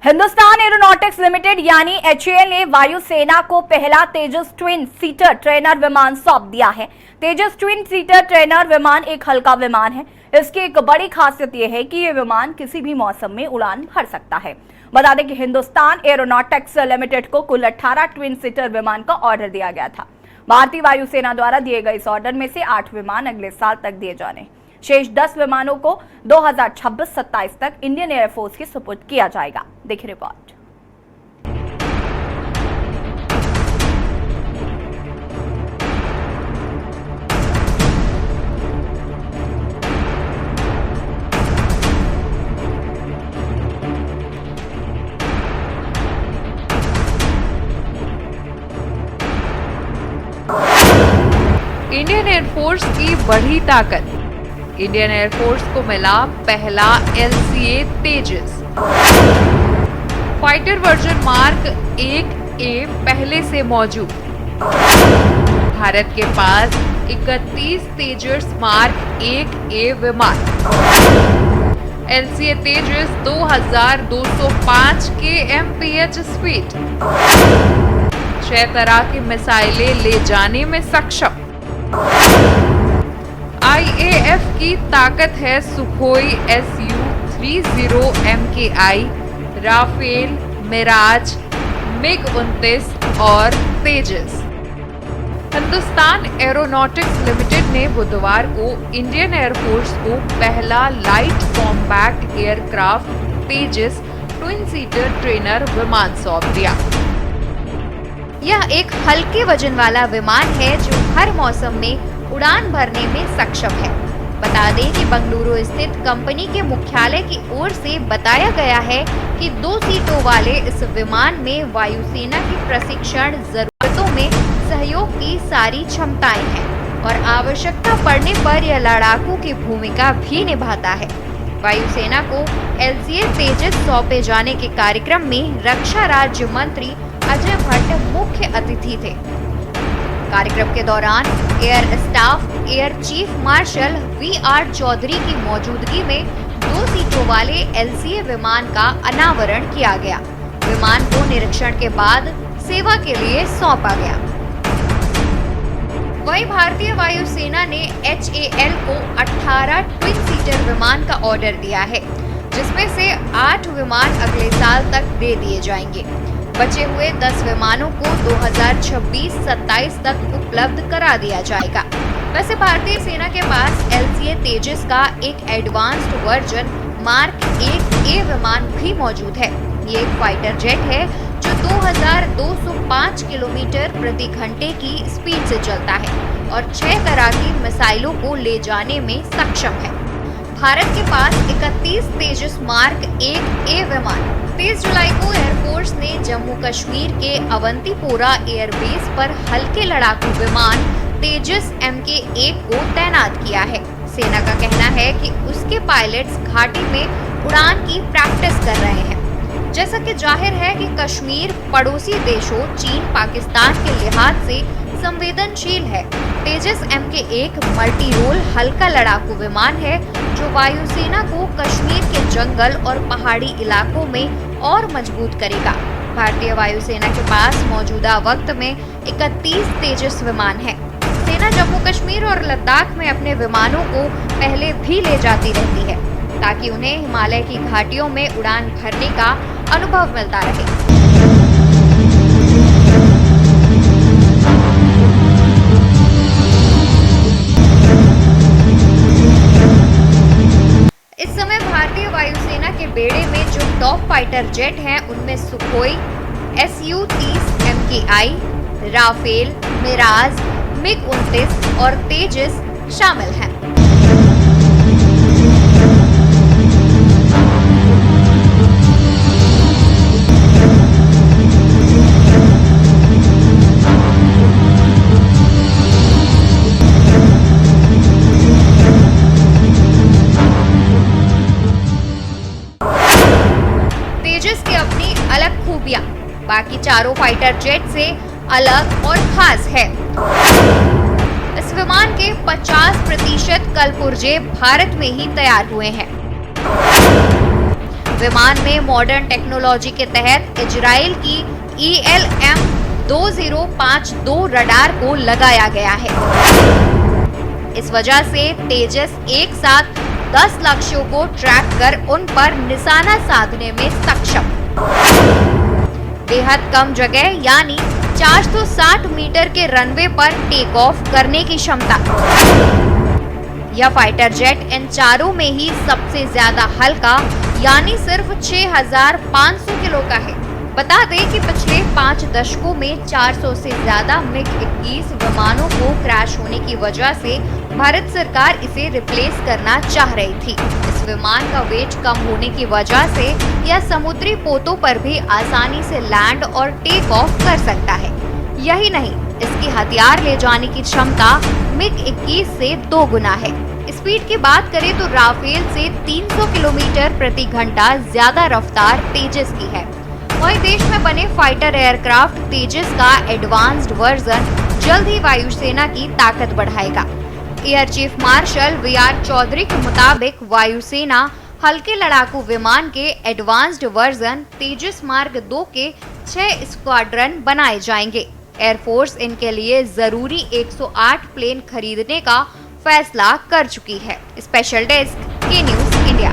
Hindustan aeronautics limited यानी HAL ने वायुसेना को पहला तेजस ट्विन सीटर ट्रेनर विमान सौंप दिया है। तेजस ट्विन सीटर ट्रेनर विमान एक हल्का विमान है। इसकी एक बड़ी खासियत यह है कि यह विमान किसी भी मौसम में उड़ान भर सकता है। बता दें कि हिंदुस्तान एरोनॉटिक्स लिमिटेड को कुल 18 ट्विन सीटर विमान का ऑर्डर दिया गया था। भारतीय वायुसेना द्वारा दिए गए इस ऑर्डर में से 8 विमान अगले साल तक दिए जाने, शेष 10 विमानों को 2026-27 तक इंडियन एयरफोर्स के सुपुर्द किया जाएगा। देखिए रिपोर्ट। इंडियन एयरफोर्स की बढ़ी ताकत। इंडियन एयरफोर्स को मिला पहला LCA तेजस। फाइटर वर्जन मार्क 1A पहले से मौजूद। भारत के पास 31 तेजस मार्क 1A विमान। LCA तेजस 2205 kmph स्पीड। 6 तरह की मिसाइलें ले जाने में सक्षम। IAF की ताकत है Sukhoi Su-30 MKI, Rafale, Miraj, MiG-29 और तेजस। हिंदुस्तान एरोनॉटिक्स लिमिटेड ने बुधवार को इंडियन एयरफोर्स को पहला लाइट कॉम्पैक्ट एयरक्राफ्ट तेजस ट्विन सीटर ट्रेनर विमान सौंप दिया। यह एक हल्के वजन वाला विमान है जो हर मौसम में उड़ान भरने में सक्षम है। बता दें कि बंगलुरु स्थित कंपनी के मुख्यालय की ओर से बताया गया है कि 2 सीटों वाले इस विमान में वायुसेना की प्रशिक्षण जरूरतों में सहयोग की सारी क्षमताएं हैं और आवश्यकता पड़ने पर यह लड़ाकू की भूमिका भी निभाता है। वायुसेना को LCA तेजस सौंपे जाने के कार्यक्रम में रक्षा राज्य मंत्री अजय भट्ट मुख्य अतिथि थे। कार्यक्रम के दौरान air staff air chief marshal VR Chaudhary की मौजूदगी में 2 सीटों वाले LCA विमान का अनावरण किया गया। विमान को निरीक्षण के बाद सेवा के लिए सौंपा गया। वहीं भारतीय वायुसेना ने HAL को 18 ट्विन सीटर विमान का ऑर्डर दिया है, जिसमें से 8 विमान अगले साल तक दे दिए जाएंगे। बचे हुए 10 विमानों को 2026-27 तक उपलब्ध करा दिया जाएगा। वैसे भारतीय सेना के पास LCA तेजस का एक एडवांस्ड वर्जन मार्क 1A विमान भी मौजूद है। ये एक फाइटर जेट है जो 2205 किलोमीटर प्रति घंटे की स्पीड से चलता है और 6 तरह की मिसाइलों को ले जाने में सक्षम है। भारत के पास 31 तेजस मार्क 1A विमान। 30 जुलाई को एयरफोर्स ने जम्मू कश्मीर के अवंतीपोरा एयरबेस पर हल्के लड़ाकू विमान तेजस MK-1 को तैनात किया है। सेना का कहना है कि उसके पायलट्स घाटी में उड़ान की प्रैक्टिस कर रहे हैं। जैसा कि जाहिर है कि कश्मीर पड़ोसी देशों चीन, पाकिस्तान के लिहाज से संवेदनशील है। तेजस MK-1 मल्टी रोल हल्का लड़ाकू विमान है जो वायुसेना को कश्मीर के जंगल और पहाड़ी इलाकों में और मजबूत करेगा। भारतीय वायुसेना के पास मौजूदा वक्त में 31 तेजस विमान है। सेना जम्मू कश्मीर और लद्दाख में अपने विमानों को पहले भी ले जाती रहती है ताकि उन्हें हिमालय की घाटियों में उड़ान भरने का अनुभव मिलता रहे। इस समय भारतीय वायुसेना के बेड़े में जो टॉप फाइटर जेट हैं उनमें Sukhoi Su-30 MKI, Rafale, Miraj, MiG-29 और तेजस शामिल हैं। तेजस की अपनी अलग खूबियां बाकी चारों फाइटर जेट से अलग और खास है। इस विमान के 50% कलपुर्जे भारत में ही तैयार हुए हैं। विमान में मॉडर्न टेक्नोलॉजी के तहत इजराइल की ELM 2052 रडार को लगाया गया है। इस वजह से तेजस एक साथ 10 लक्ष्यों को ट्रैक कर उन पर निशाना साधने में सक्षम। बेहद कम जगह यानी 460 मीटर के रनवे पर टेक ऑफ करने की क्षमता। यह फाइटर जेट इन चारों में ही सबसे ज्यादा हल्का यानी सिर्फ 6500 किलो का है। बता दें कि पिछले 5 दशकों में 400 से ज्यादा MiG-21 विमानों को क्रैश होने की वजह से भारत सरकार इसे रिप्लेस करना चाह रही थी। इस विमान का वेट कम होने की वजह से यह समुद्री पोतों पर भी आसानी से लैंड और टेक ऑफ कर सकता है। यही नहीं, इसकी हथियार ले जाने की क्षमता MiG-21 से 2 गुना है। स्पीड की बात करें तो राफेल से 300 किलोमीटर प्रति घंटा ज्यादा रफ्तार तेजस की है। वहीं देश में बने फाइटर एयरक्राफ्ट तेजस का एडवांस्ड वर्जन जल्द ही वायुसेना की ताकत बढ़ाएगा। Air chief marshal VR Chaudhary के मुताबिक वायुसेना हल्के लड़ाकू विमान के एडवांस्ड वर्जन तेजस मार्क 2 के 6 स्क्वाड्रन बनाए जाएंगे। एयरफोर्स इनके लिए जरूरी 108 प्लेन खरीदने का फैसला कर चुकी है। स्पेशल डेस्क के न्यूज इंडिया।